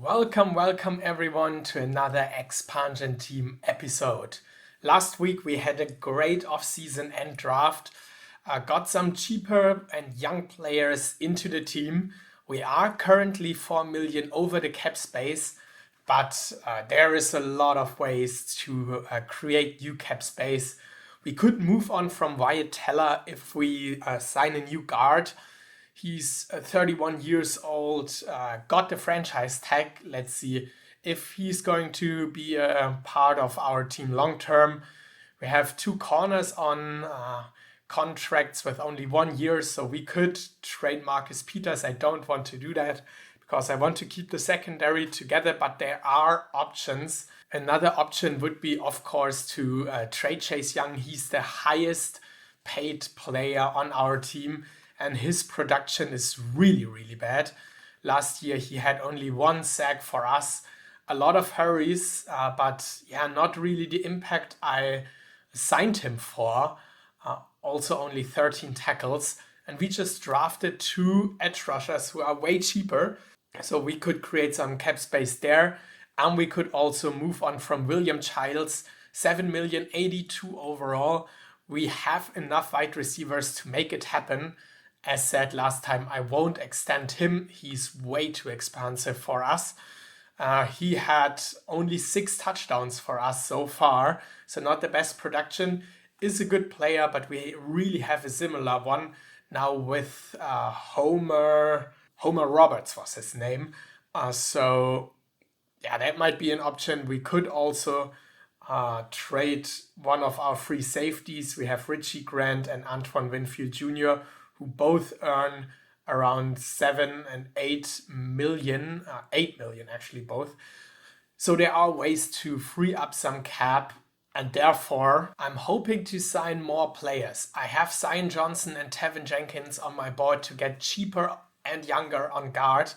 Welcome everyone to another Expansion Team episode. Last week we had a great off-season and draft, got some cheaper and young players into the team. We are currently 4 million over the cap space, but there is a lot of ways to create new cap space. We could move on from Wyatt Teller if we sign a new guard. He's 31 years old, got the franchise tag. Let's see if he's going to be a part of our team long term. We have two corners on contracts with only 1 year, so we could trade Marcus Peters. I don't want to do that because I want to keep the secondary together, but there are options. Another option would be, of course, to trade Chase Young. He's the highest paid player on our team, and his production is really bad. Last year he had only 1 sack for us, a lot of hurries, but yeah, not really the impact I signed him for. Also only 13 tackles, and we just drafted 2 edge rushers who are way cheaper, so we could create some cap space there, and we could also move on from William Childs, 7 million, 82 overall. We have enough wide receivers to make it happen. As said last time, I won't extend him. He's way too expensive for us. He had only 6 touchdowns for us so far, so not the best production. Is a good player, but we really have a similar one now with Homer Roberts was his name. So yeah, that might be an option. We could also trade one of our free safeties. We have Richie Grant and Antoine Winfield Jr., who both earn around 7 and 8 million, 8 million actually both. So there are ways to free up some cap, and therefore I'm hoping to sign more players. I have Zion Johnson and Tevin Jenkins on my board to get cheaper and younger on guard.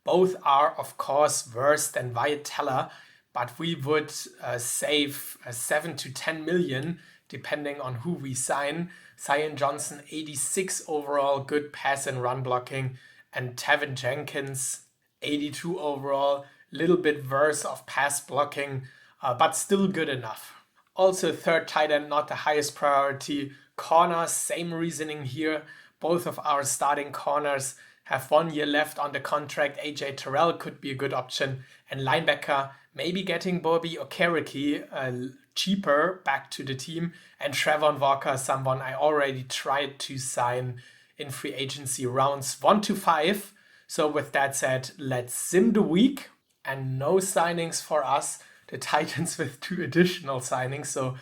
Both are of course worse than Wyatt Teller, but we would save 7 to 10 million depending on who we sign. Zion Johnson, 86 overall, good pass and run blocking, and Tevin Jenkins, 82 overall, little bit worse of pass blocking, but still good enough. Also third tight end, not the highest priority. Corners, same reasoning here. Both of our starting corners have 1 year left on the contract. AJ Terrell could be a good option. And linebacker, maybe getting Bobby Okereke cheaper back to the team. And Trevon Walker, someone I already tried to sign in free agency rounds 1 to 5. So with that said, let's sim the week. And no signings for us. The Titans with 2 additional signings, so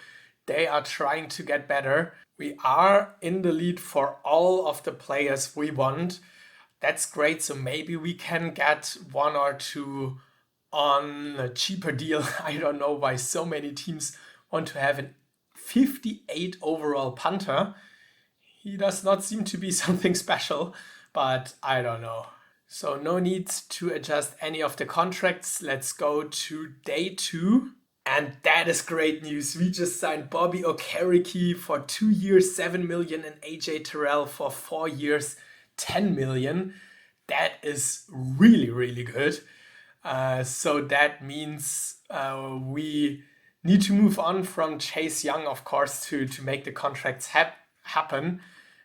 they are trying to get better. We are in the lead for all of the players we want. That's great, so maybe we can get 1 or 2 on a cheaper deal. I don't know why so many teams want to have a 58 overall punter. He does not seem to be something special, but I don't know. So no need to adjust any of the contracts. Let's go to day 2. And that is great news. We just signed Bobby Okereke for 2 years, 7 million, and AJ Terrell for 4 years, 10 million. That is really good. So that means we need to move on from Chase Young, of course, to make the contracts happen.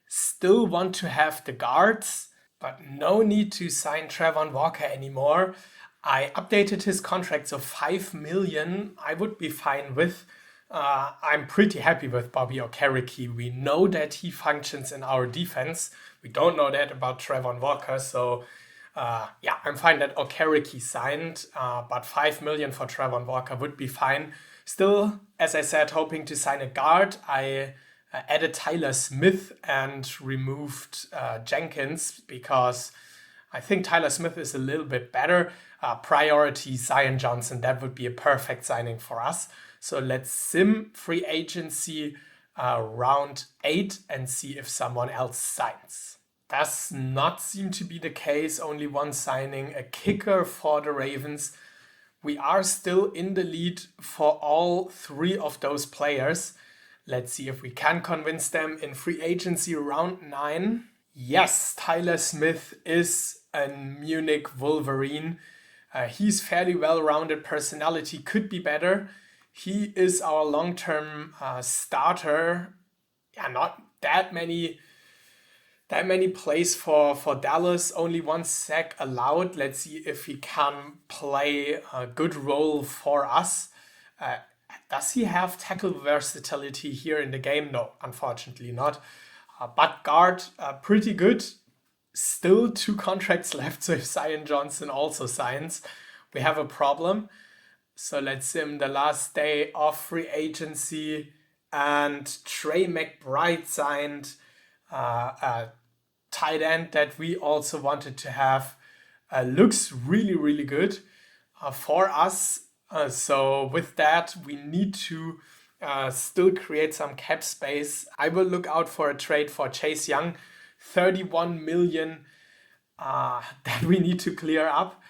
Still want to have the guards, but no need to sign Trevon Walker anymore. I updated his contract, so 5 million I would be fine with. I'm pretty happy with Bobby Okereke. We know that he functions in our defense. We don't know that about Trevon Walker, so yeah, I'm fine that Okereke signed, but 5 million for Trevon Walker would be fine. Still, as I said, hoping to sign a guard. I added Tyler Smith and removed Jenkins because I think Tyler Smith is a little bit better. Priority Zion Johnson, that would be a perfect signing for us. So let's sim free agency round 8 and see if someone else signs. Does not seem to be the case, only 1 signing, a kicker for the Ravens. We are still in the lead for all 3 of those players. Let's see if we can convince them in free agency round 9. Yes, Tyler Smith is a Munich Wolverine. He's fairly well-rounded personality, could be better. He is our long-term starter. Yeah, not that many plays for Dallas, only one sack allowed. Let's see if he can play a good role for us. Uh, does he have tackle versatility here in the game? No, unfortunately not. But guard, pretty good. Still 2 contracts left, so if Zion Johnson also signs, we have a problem. So let's sim the last day of free agency, and Trey McBride signed, a tight end that we also wanted to have. Looks really, really good for us. So with that, we need to still create some cap space. I will look out for a trade for Chase Young, 31 million that we need to clear up.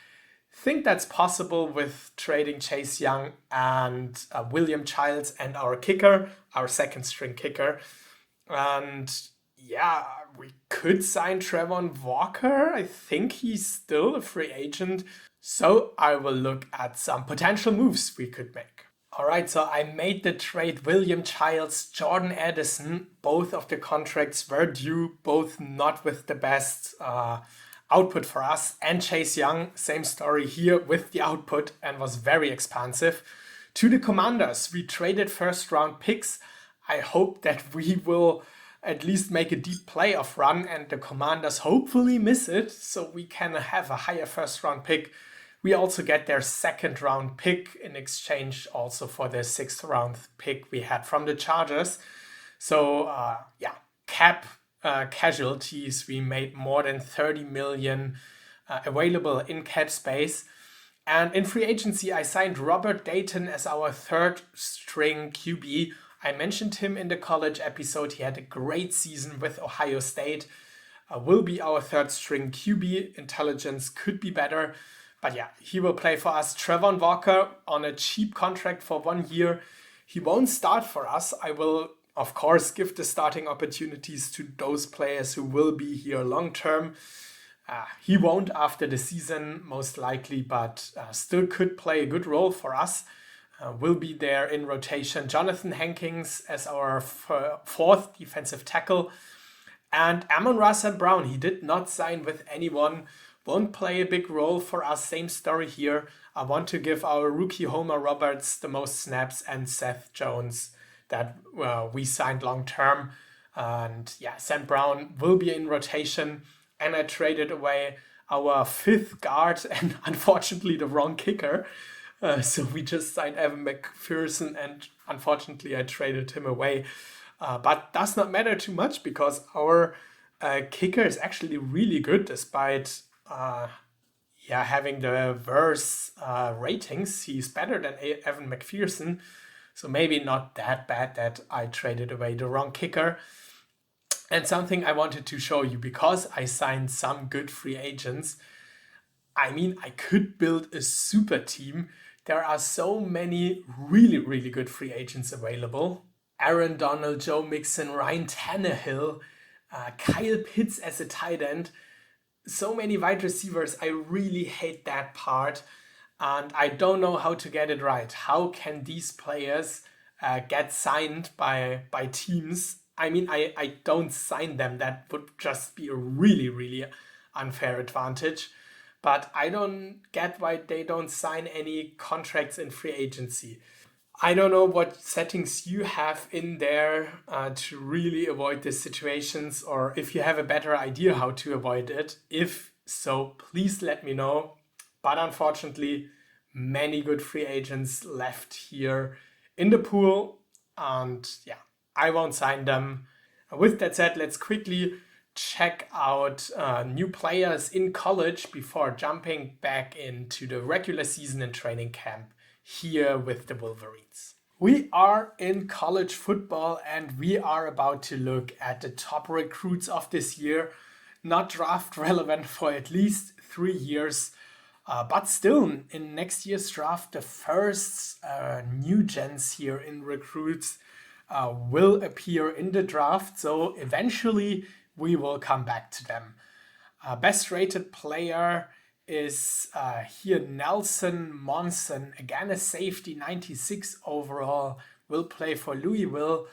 Think that's possible with trading Chase Young and William Childs and our kicker, our second string kicker. And yeah, we could sign Trevon Walker. I think he's still a free agent. So I will look at some potential moves we could make. All right, so I made the trade William Childs, Jordan Addison. Both of the contracts were due, both not with the best output for us. And Chase Young, same story here with the output and was very expansive. To the Commanders, we traded first round picks. I hope that we will at least make a deep playoff run and the Commanders hopefully miss it so we can have a higher first round pick. We also get their second round pick in exchange also for their 6th round pick we had from the Chargers. So yeah, cap casualties, we made more than 30 million available in cap space. And in free agency, I signed Robert Dayton as our 3rd string QB. I mentioned him in the college episode. He had a great season with Ohio State. Will be our 3rd string QB. Intelligence could be better. But yeah, he will play for us. Trevon Walker on a cheap contract for 1 year. He won't start for us. I will, of course, give the starting opportunities to those players who will be here long term. He won't after the season, most likely, but still could play a good role for us. Will be there in rotation. Jonathan Hankins as our 4th defensive tackle. And Amon-Ra St. Brown, he did not sign with anyone. Won't play a big role for us. Same story here. I want to give our rookie Homer Roberts the most snaps and Seth Jones that we signed long term. And yeah, St. Brown will be in rotation. And I traded away our 5th guard and unfortunately the wrong kicker. So we just signed Evan McPherson and unfortunately I traded him away. But does not matter too much because our kicker is actually really good despite having the worse ratings. He's better than Evan McPherson. So maybe not that bad that I traded away the wrong kicker. And something I wanted to show you, because I signed some good free agents, I mean, I could build a super team. There are so many really, really good free agents available. Aaron Donald, Joe Mixon, Ryan Tannehill, Kyle Pitts as a tight end. So many wide receivers. I really hate that part. And I don't know how to get it right. How can these players get signed by teams? I mean, I don't sign them. That would just be a really, really unfair advantage. But I don't get why they don't sign any contracts in free agency. I don't know what settings you have in there to really avoid these situations, or if you have a better idea how to avoid it. If so, please let me know. But unfortunately, many good free agents left here in the pool. And yeah, I won't sign them. With that said, let's quickly check out new players in college before jumping back into the regular season and training camp here with the Wolverines. We are in college football and we are about to look at the top recruits of this year. Not draft relevant for at least 3 years, but still in next year's draft, the first new gens here in recruits will appear in the draft. So eventually we will come back to them. Best rated player is here Nelson Monson, again a safety, 96 overall, will play for Louisville.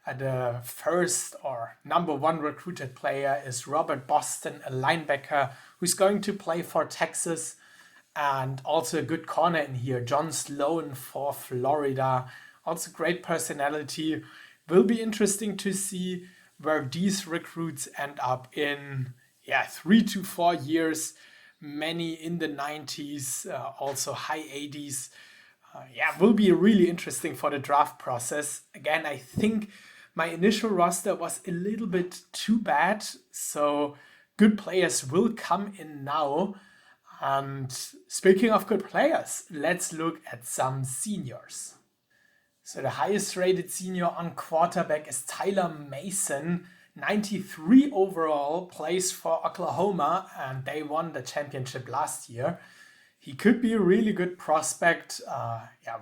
The first or number one recruited player is Robert Boston, a linebacker who's going to play for Texas. And also a good corner in here, John Sloan for Florida. Also great personality. Will be interesting to see where these recruits end up in 3 to 4 years. Many in the 90s, also high 80s. Will be really interesting for the draft process. Again, I think my initial roster was a little bit too bad, so good players will come in now. And speaking of good players, let's look at some seniors. So the highest rated senior on quarterback is Tyler Mason, 93 overall, plays for Oklahoma, and they won the championship last year. He could be a really good prospect.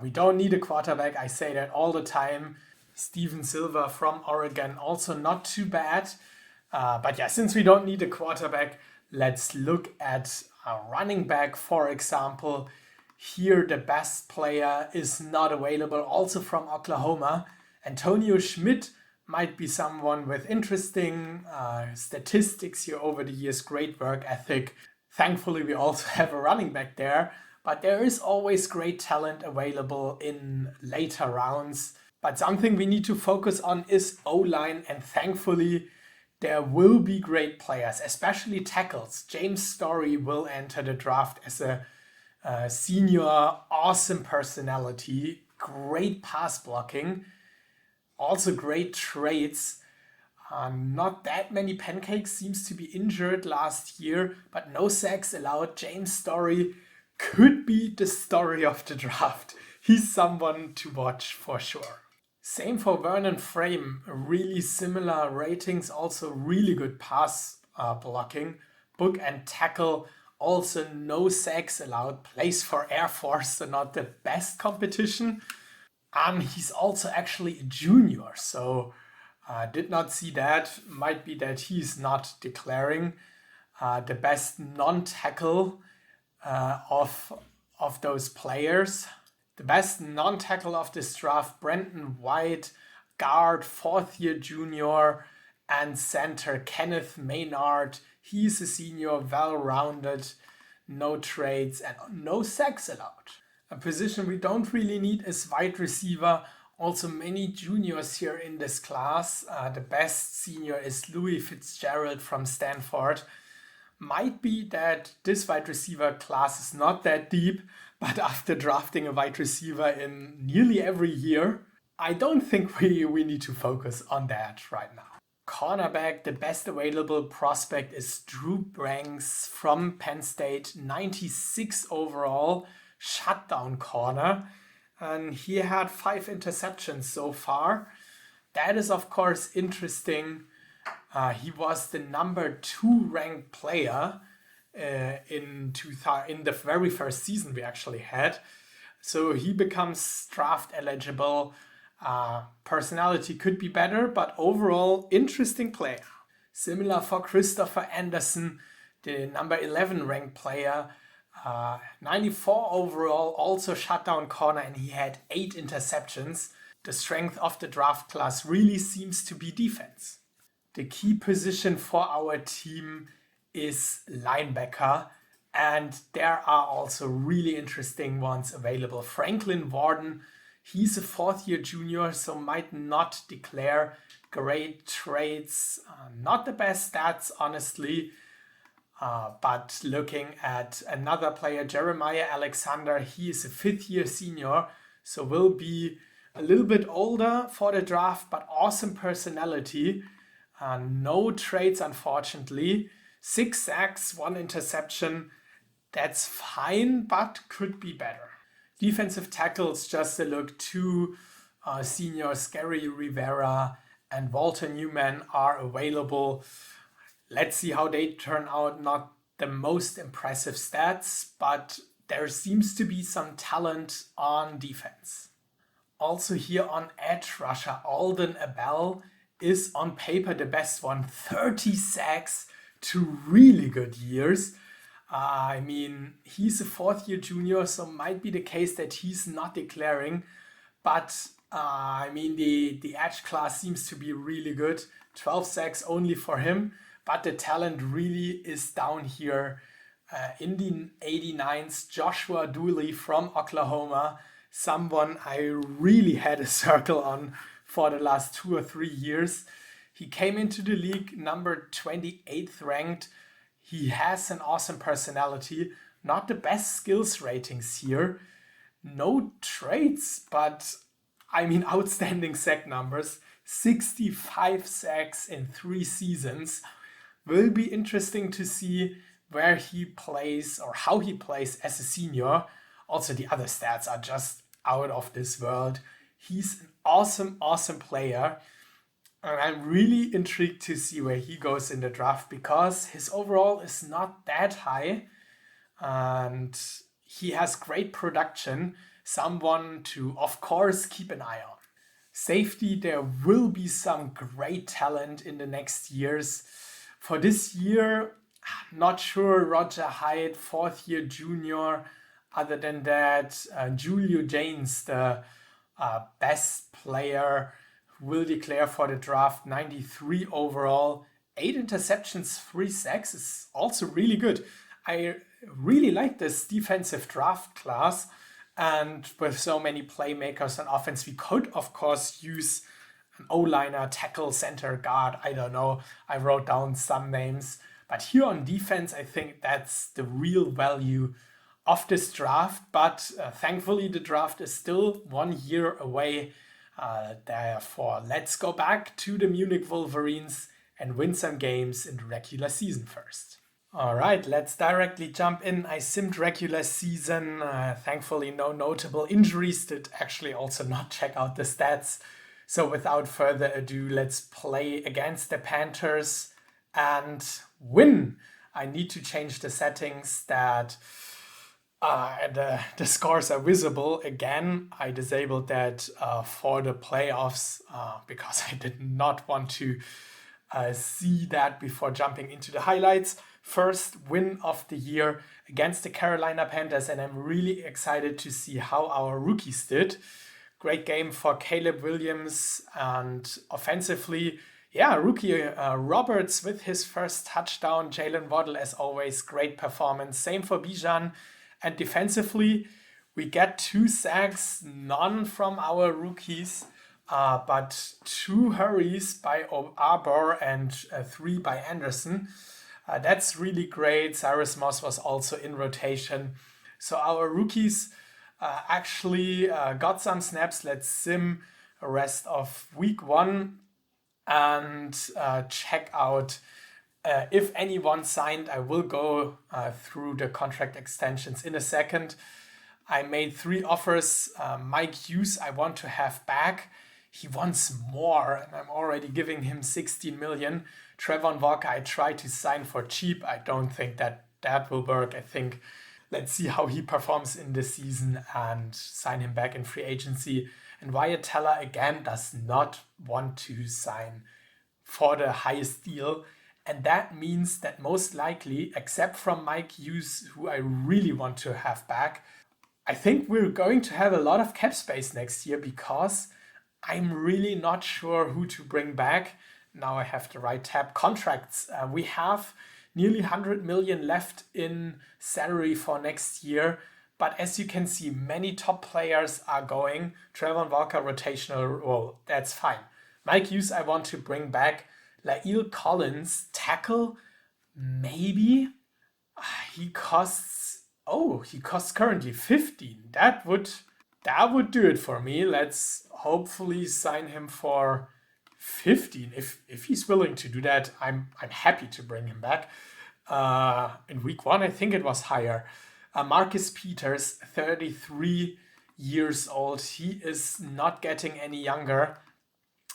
We don't need a quarterback. I say that all the time. Steven Silver from Oregon, also not too bad. Since we don't need a quarterback, let's look at a running back, for example. Here, the best player is not available, also from Oklahoma. Antonio Schmidt might be someone with interesting statistics here over the years, great work ethic. Thankfully, we also have a running back there, but there is always great talent available in later rounds. But something we need to focus on is O-line, and thankfully, there will be great players, especially tackles. James Story will enter the draft as a senior, awesome personality, great pass blocking, also great traits. Not that many pancakes, seems to be injured last year, but no sacks allowed. James Story could be the story of the draft. He's someone to watch for sure. Same for Vernon Frame, really similar ratings, also really good pass blocking. Book and tackle, also no sacks allowed, plays for Air Force, so not the best competition. And he's also actually a junior, so did not see that. Might be that he's not declaring the best non-tackle of those players. The best non-tackle of this draft, Brenton White, guard, fourth-year junior, and center Kenneth Maynard. He's a senior, well-rounded, no trades, and no sacks allowed. A position we don't really need is wide receiver. Also many juniors here in this class. The best senior is Louis Fitzgerald from Stanford. Might be that this wide receiver class is not that deep, but after drafting a wide receiver in nearly every year, I don't think we need to focus on that right now. Cornerback, the best available prospect is Drew Branks from Penn State, 96 overall, shutdown corner. And he had 5 interceptions so far. That is, of course, interesting. He was the number 2 ranked player in the very first season we actually had. So he becomes draft eligible. Personality could be better, but overall interesting player. Similar for Christopher Anderson, the number 11 ranked player. 94 overall, also shutdown corner, and he had 8 interceptions. The strength of the draft class really seems to be defense. The key position for our team is linebacker, and there are also really interesting ones available. Franklin Warden, he's a 4th-year junior, so might not declare. Great traits, not the best stats, honestly. But looking at another player, Jeremiah Alexander, he is a 5th-year senior, so will be a little bit older for the draft, but awesome personality. No traits, unfortunately. 6 sacks, 1 interception. That's fine, but could be better. Defensive tackles, just a look, 2 seniors, Gary Rivera and Walter Newman, are available. Let's see how they turn out. Not the most impressive stats, but there seems to be some talent on defense. Also here on edge rusher, Alden Abell is on paper the best one. 30 sacks, 2 really good years. I mean, he's a fourth year junior, so might be the case that he's not declaring. But I mean, the edge class seems to be really good. 12 sacks only for him, but the talent really is down here. In the 89s, Joshua Dooley from Oklahoma, someone I really had a circle on for the last 2 or 3 years. He came into the league number 28th ranked. He has an awesome personality, not the best skills ratings here, no traits, but I mean, outstanding sack numbers. 65 sacks in 3 seasons. Will be interesting to see where he plays or how he plays as a senior. Also, the other stats are just out of this world. He's an awesome, awesome player. And I'm really intrigued to see where he goes in the draft because his overall is not that high and he has great production. Someone to, of course, keep an eye on. Safety, there will be some great talent in the next years. For this year, not sure. Roger Hyde, fourth year junior. Other than that, Julio James, the best player, will declare for the draft. 93 overall, 8 interceptions, 3 sacks is also really good. I really like this defensive draft class. And with so many playmakers on offense, we could, of course, use an O-liner, tackle, center, guard. I don't know. I wrote down some names. But here on defense, I think that's the real value of this draft. But thankfully, the draft is still 1 year away. Therefore, let's go back to the Munich Wolverines and win some games in the regular season first. All right, let's directly jump in. I simmed regular season. Thankfully, no notable injuries. Did actually also not check out the stats. So without further ado, let's play against the Panthers and win. I need to change the settings that the scores are visible. Again, I disabled that for the playoffs because I did not want to see that before jumping into the highlights. First win of the year against the Carolina Panthers, and I'm really excited to see how our rookies did. Great game for Caleb Williams, and offensively, rookie Roberts with his first touchdown. Jalen Waddle, as always, great performance. Same for Bijan. And defensively, we get 2 sacks, none from our rookies, but 2 hurries by Arbor and 3 by Anderson. That's really great. Cyrus Moss was also in rotation. So our rookies actually got some snaps. Let's sim the rest of week 1 and check out if anyone signed. I will go through the contract extensions in a second. I made 3 offers. Mike Hughes, I want to have back. He wants more, and I'm already giving him 16 million. Trevon Walker, I tried to sign for cheap. I don't think that will work. I think let's see how he performs in the season and sign him back in free agency. And Wyatt Teller, again, does not want to sign for the highest deal. And that means that most likely, except from Mike Hughes, who I really want to have back, I think we're going to have a lot of cap space next year because I'm really not sure who to bring back. Now I have the right tab. Contracts. We have nearly 100 million left in salary for next year. But as you can see, many top players are going. Trevon Walker, rotational role. That's fine. Mike Hughes, I want to bring back. La'el Collins, tackle. Maybe. He costs currently 15. That would do it for me. Let's hopefully sign him for 15. If he's willing to do that, I'm happy to bring him back. In week 1, I think it was higher. Marcus Peters, 33 years old. He is not getting any younger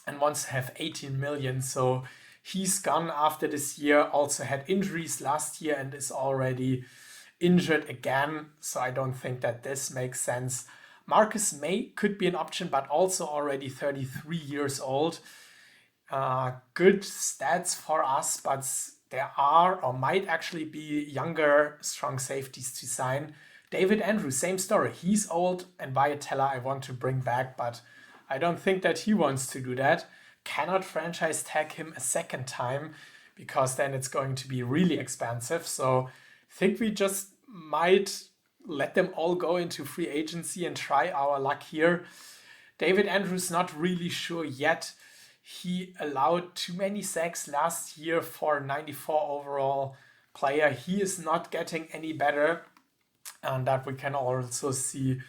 and wants to have 18 million. So he's gone after this year. Also had injuries last year and is already injured again. So I don't think that this makes sense. Marcus May could be an option, but also already 33 years old. Good stats for us, but there are or might actually be younger strong safeties to sign. David Andrews, same story. He's old, and Viatella I want to bring back, but I don't think that he wants to do that. Cannot franchise tag him a second time because then it's going to be really expensive. So I think we just might let them all go into free agency and try our luck here. David Andrews, not really sure yet. He allowed too many sacks last year for 94 overall player. He is not getting any better, and that we can also see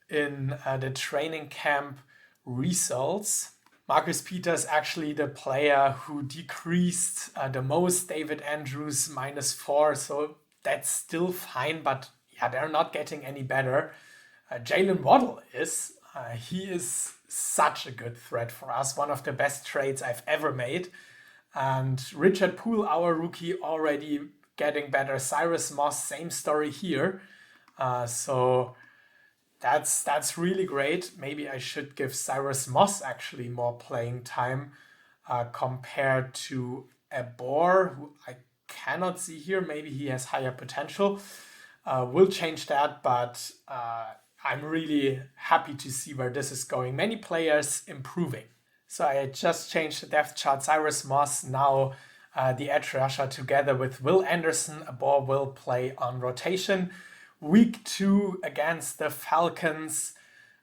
in the training camp results. Marcus Peters actually the player who decreased the most. David Andrews -4, so that's still fine, but yeah, they're not getting any better. Jalen Waddle is. He is such a good threat for us, one of the best trades I've ever made. And Richard Poole, our rookie, already getting better. Cyrus Moss, same story here. So that's really great. Maybe I should give Cyrus Moss actually more playing time compared to Ebor, who I cannot see here. Maybe he has higher potential. We'll change that, but I'm really happy to see where this is going. Many players improving. So I just changed the depth chart. Cyrus Moss, now the edge rusher together with Will Anderson. Ebor will play on rotation. Week 2 against the Falcons.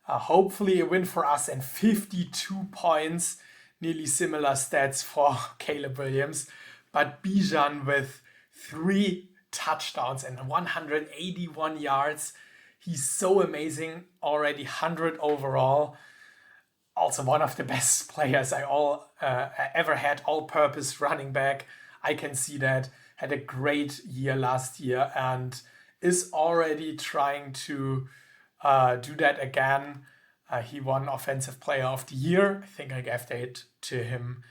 Hopefully a win for us and 52 points. Nearly similar stats for Caleb Williams. But Bijan with 3 touchdowns and 181 yards. He's so amazing. Already 100 overall. Also one of the best players I ever had. All-purpose running back. I can see that. Had a great year last year and is already trying to do that again. He won Offensive Player of the Year. I think I gave that to him.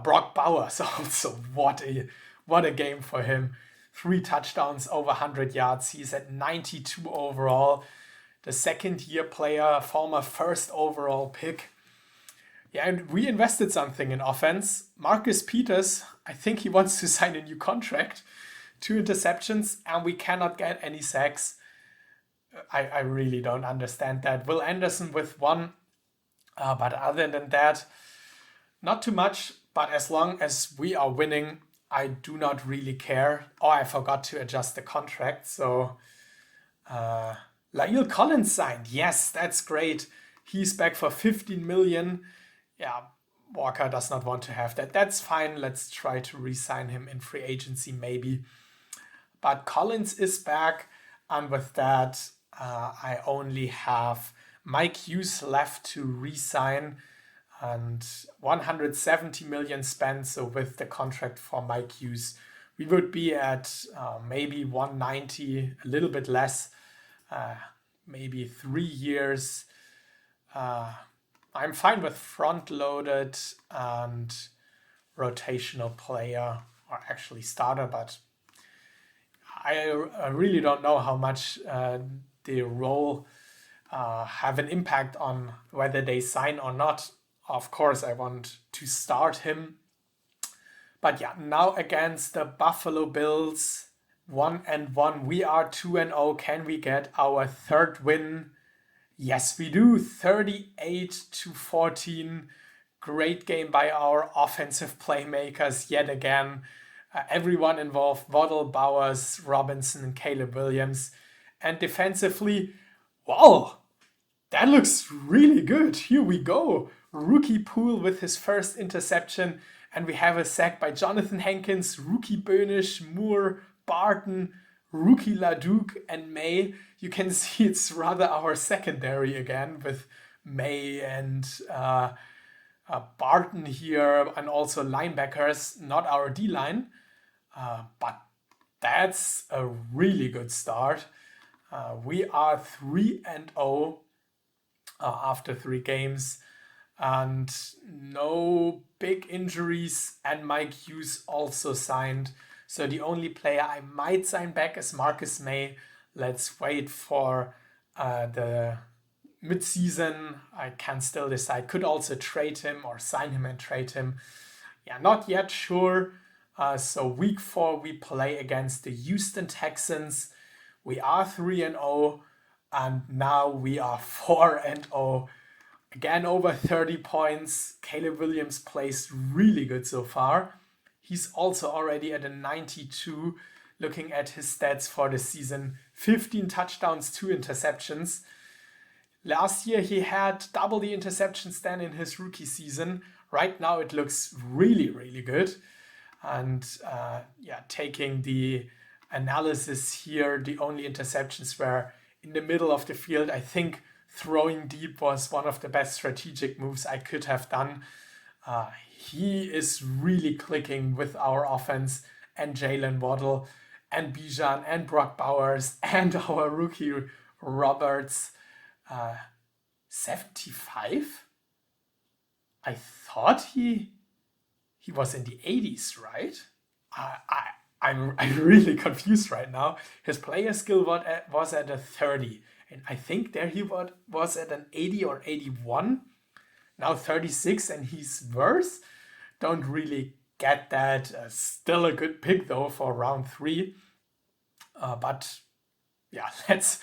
Brock Bowers also. What a game for him. 3 touchdowns, over 100 yards. He's at 92 overall. The second-year player, former first overall pick. Yeah, and we invested something in offense. Marcus Peters, I think he wants to sign a new contract. 2 interceptions, and we cannot get any sacks. I really don't understand that. Will Anderson with 1, but other than that, not too much. But as long as we are winning, I do not really care. Oh, I forgot to adjust the contract. So, La'el Collins signed. Yes, that's great. He's back for 15 million. Yeah, Walker does not want to have that. That's fine. Let's try to re-sign him in free agency maybe. But Collins is back, and with that, I only have Mike Hughes left to re-sign, and 170 million spent. So with the contract for Mike Hughes, we would be at maybe 190, a little bit less, maybe 3 years. I'm fine with front-loaded and rotational player, or actually starter, but I really don't know how much the role have an impact on whether they sign or not. Of course, I want to start him. But yeah, now against the Buffalo Bills, 1-1. We are 2-0. Can we get our 3rd win? Yes, we do. 38-14. Great game by our offensive playmakers yet again. Everyone involved, Waddle, Bowers, Robinson, and Caleb Williams. And defensively, wow, that looks really good. Here we go. Rookie Poole with his first interception. And we have a sack by Jonathan Hankins, rookie Böhnisch, Moore, Barton, rookie LaDuke, and May. You can see it's rather our secondary again with May and Barton here, and also linebackers, not our D-line. But that's a really good start. We are 3-0 after 3 games, and no big injuries, and Mike Hughes also signed. So the only player I might sign back is Marcus May. Let's wait for the mid-season. I can still decide. Could also trade him or sign him and trade him. Yeah, not yet sure. So week 4 we play against the Houston Texans. We are 3-0, and now we are 4-0. Again, over 30 points. Caleb Williams plays really good so far. He's also already at a 92. Looking at his stats for the season, 15 touchdowns, 2 interceptions. Last year he had double the interceptions than in his rookie season. Right now it looks really, really good. And taking the analysis here, the only interceptions were in the middle of the field. I think throwing deep was one of the best strategic moves I could have done. He is really clicking with our offense, and Jalen Waddle and Bijan and Brock Bowers and our rookie Roberts. 75? I thought he was in the 80s, right? I'm really confused right now. His player skill was at a 30, and I think there he was at an 80 or 81. Now 36, and he's worse. Don't really get that. Still a good pick though for round 3. But yeah, let's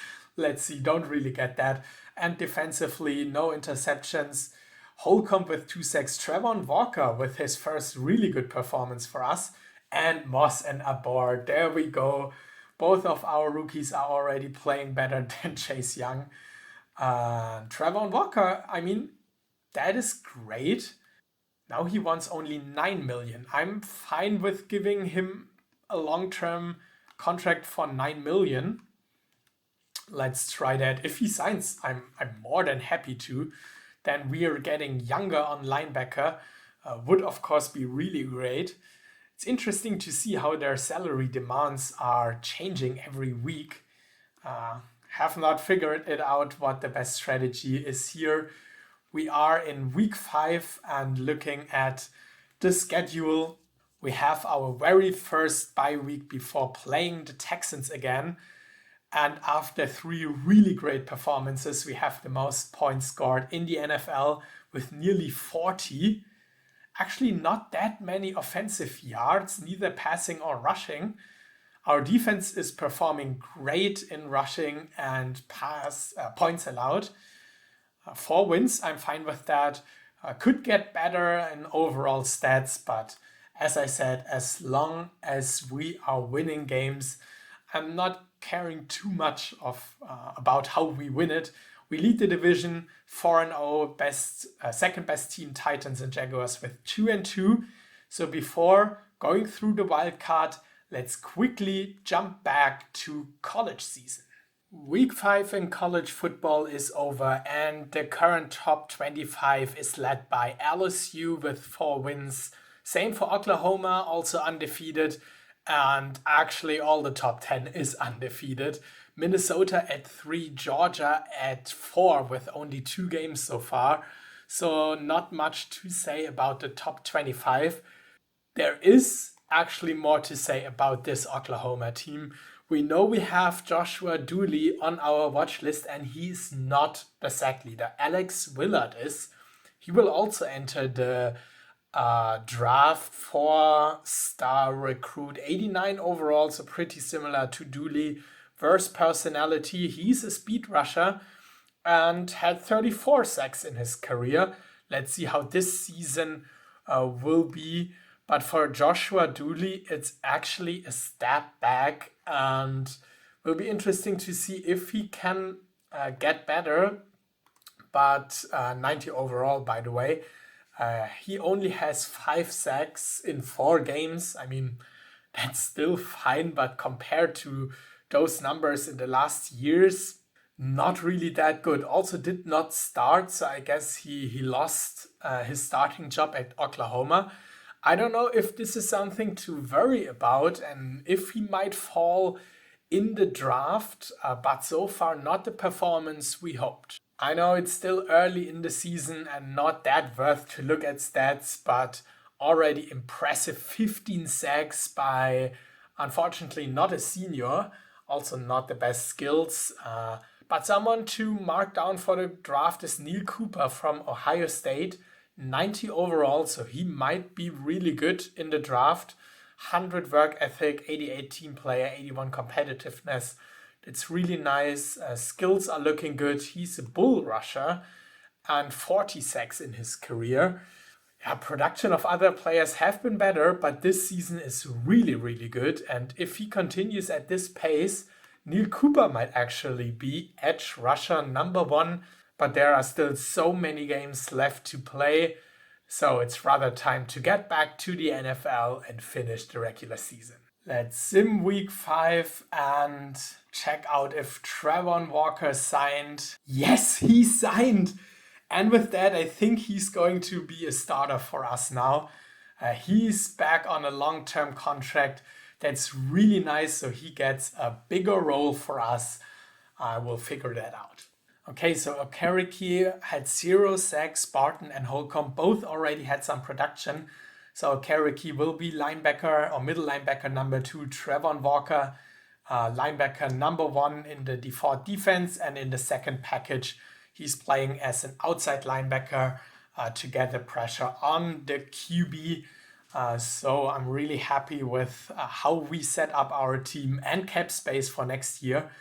see. Don't really get that. And defensively, no interceptions. Holcomb with 2 sacks. Trevon Walker with his first really good performance for us. And Moss and Abor. There we go. Both of our rookies are already playing better than Chase Young. Trevon Walker, I mean, that is great. Now he wants only 9 million. I'm fine with giving him a long-term contract for 9 million. Let's try that. If he signs, I'm more than happy to. Then we are getting younger on linebacker. Would of course be really great. It's interesting to see how their salary demands are changing every week. Have not figured it out what the best strategy is here. We are in week 5 and looking at the schedule. We have our very first bye week before playing the Texans again. And after 3 really great performances, we have the most points scored in the NFL with nearly 40. Actually, not that many offensive yards, neither passing or rushing. Our defense is performing great in rushing and points allowed. 4 wins, I'm fine with that. Could get better in overall stats, but as I said, as long as we are winning games, I'm not caring too much about how we win it. We lead the division 4-0, second best team Titans and Jaguars with 2-2. So before going through the wild card, let's quickly jump back to college season. Week 5 in college football is over, and the current top 25 is led by LSU with 4 wins. Same for Oklahoma, also undefeated. And actually all the top 10 is undefeated. Minnesota at 3, Georgia at 4 with only 2 games so far. So not much to say about the top 25. There is actually more to say about this Oklahoma team. We know we have Joshua Dooley on our watch list, and he's not the sack leader. Alex Willard is. He will also enter the draft 4-star recruit, 89 overall, so pretty similar to Dooley. Worst personality, he's a speed rusher and had 34 sacks in his career. Let's see how this season will be. But for Joshua Dooley, it's actually a step back, and will be interesting to see if he can get better. But 90 overall, by the way. He only has 5 sacks in 4 games. I mean, that's still fine, but compared to those numbers in the last years, not really that good. Also did not start, so I guess he lost his starting job at Oklahoma. I don't know if this is something to worry about and if he might fall in the draft, but so far not the performance we hoped. I know it's still early in the season and not that worth to look at stats, but already impressive 15 sacks by, unfortunately, not a senior, also not the best skills. But someone to mark down for the draft is Neil Cooper from Ohio State, 90 overall, so he might be really good in the draft. 100 work ethic, 88 team player, 81 competitiveness. It's really nice. Skills are looking good. He's a bull rusher and 40 sacks in his career. Yeah, production of other players have been better, but this season is really, really good. And if he continues at this pace, Neil Cooper might actually be edge rusher number 1. But there are still so many games left to play. So it's rather time to get back to the NFL and finish the regular season. Let's sim week 5 and check out if Travon Walker signed. Yes, he signed! And with that, I think he's going to be a starter for us now. He's back on a long-term contract. That's really nice, so he gets a bigger role for us. I will figure that out. Okay, so Okereke had 0 sacks. Barton and Holcomb both already had some production. So Okereke will be linebacker or middle linebacker number 2. Travon Walker, linebacker number 1 in the default defense, and in the second package, he's playing as an outside linebacker to get the pressure on the QB. So I'm really happy with how we set up our team and cap space for next year.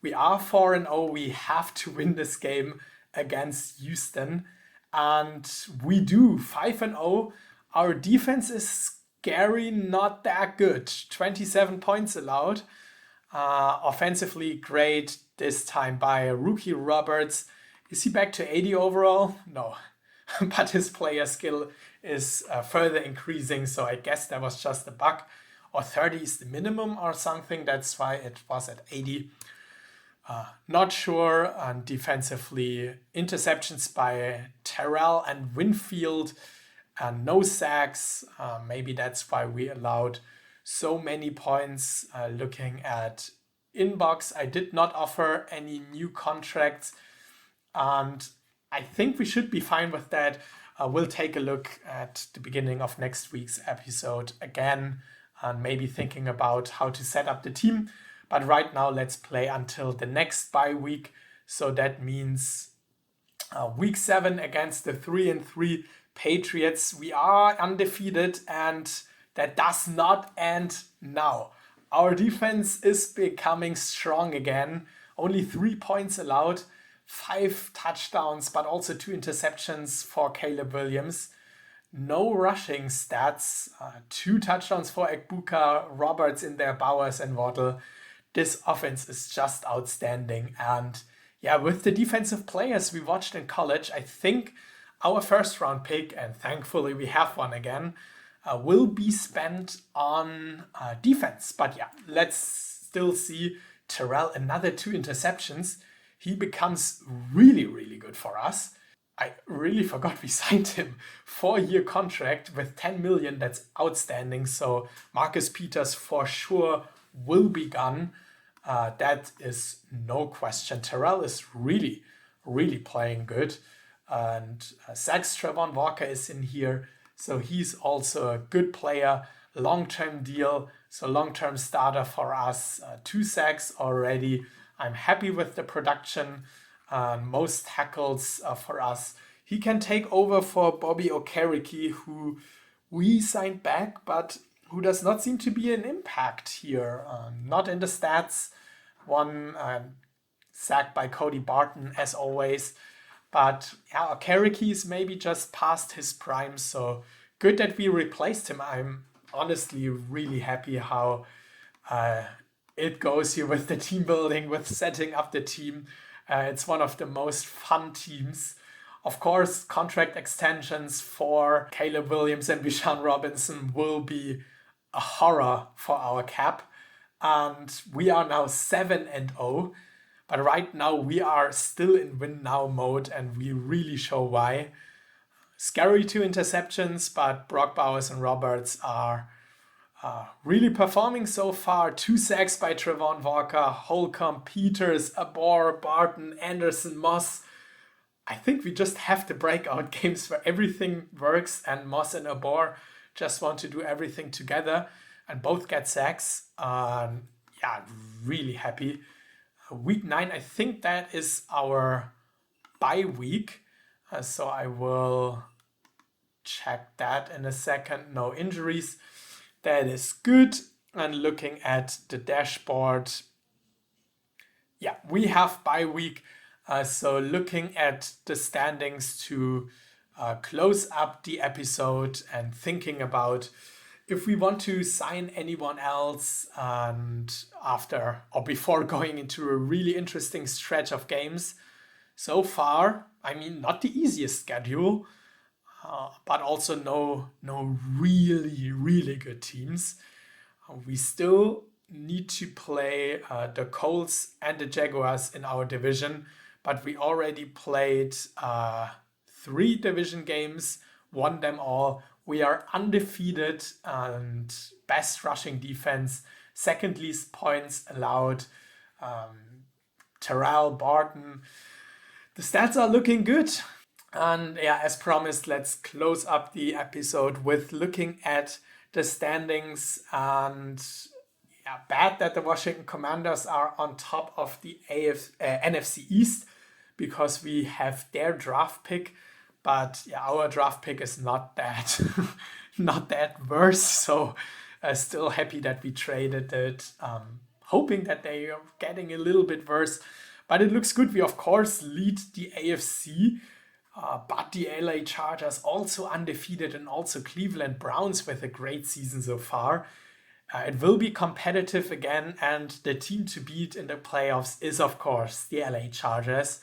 We are 4-0. We have to win this game against Houston. And we do 5-0. Our defense is scary, not that good. 27 points allowed. Offensively great this time by rookie Roberts. Is he back to 80 overall? No. But his player skill is further increasing. So I guess that was just a bug. Or 30 is the minimum or something. That's why it was at 80. Not sure. And defensively, interceptions by Terrell and Winfield, and no sacks. Maybe that's why we allowed so many points. Looking at inbox, I did not offer any new contracts, and I think we should be fine with that. We'll take a look at the beginning of next week's episode again, and maybe thinking about how to set up the team. But right now, let's play until the next bye week. So that means week 7 against the 3-3 Patriots. We are undefeated, and that does not end now. Our defense is becoming strong again. Only 3 points allowed, 5 touchdowns, but also 2 interceptions for Caleb Williams. No rushing stats, 2 touchdowns for Ekbuka, Roberts in there, Bowers and Waddle. This offense is just outstanding. And yeah, with the defensive players we watched in college, I think our first round pick, and thankfully we have one again, will be spent on defense. But yeah, let's still see Terrell, another 2 interceptions. He becomes really, really good for us. I really forgot we signed him. 4-year contract with 10 million. That's outstanding. So Marcus Peters for sure will be gone. That is no question. Terrell is really, really playing good. And Zach's Travon Walker is in here. So he's also a good player. Long-term deal. So long-term starter for us. 2 sacks already. I'm happy with the production. Most tackles for us. He can take over for Bobby Okereke, who we signed back, but who does not seem to be an impact here. Not in the stats. 1 sack by Cody Barton, as always. But yeah, Okereke is maybe just past his prime, so good that we replaced him. I'm honestly really happy how it goes here with the team building, with setting up the team. It's one of the most fun teams. Of course, contract extensions for Caleb Williams and Bijan Robinson will be a horror for our cap. And we are now 7-0. But right now we are still in win now mode, and we really show why. Scary 2 interceptions, but Brock Bowers and Roberts are really performing so far. 2 sacks by Travon Walker, Holcomb, Peters, Abor, Barton, Anderson, Moss. I think we just have the breakout games where everything works, and Moss and Abor just want to do everything together, and both get sacks. Yeah, really happy. Week 9, I think that is our bye week. So I will check that in a second. No injuries. That is good. And looking at the dashboard, yeah, we have bye week. So looking at the standings to close up the episode and thinking about if we want to sign anyone else and after or before going into a really interesting stretch of games. So far, I mean, not the easiest schedule, but also no really good teams. We still need to play the Colts and the Jaguars in our division, but we already played 3 division games, won them all. We are undefeated and best rushing defense, second least points allowed. Terrell, Barton, the stats are looking good. And yeah, as promised, let's close up the episode with looking at the standings. And yeah, bad that the Washington Commanders are on top of the NFC East because we have their draft pick. But yeah, our draft pick is not that not that worse. So still happy that we traded it, hoping that they are getting a little bit worse. But it looks good. We of course lead the AFC. But the LA Chargers also undefeated and also Cleveland Browns with a great season so far. It will be competitive again, and the team to beat in the playoffs is, of course, the LA Chargers.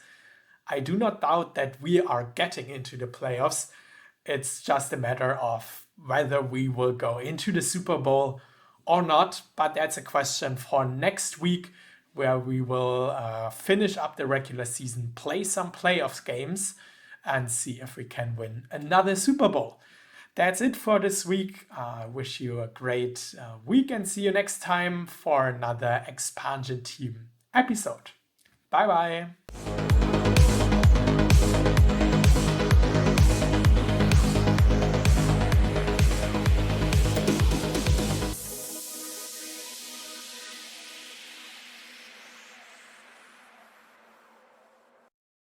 I do not doubt that we are getting into the playoffs. It's just a matter of whether we will go into the Super Bowl or not. But that's a question for next week, where we will finish up the regular season, play some playoffs games, and see if we can win another Super Bowl. That's it for this week. I wish you a great week and see you next time for another Expansion Team episode. Bye bye.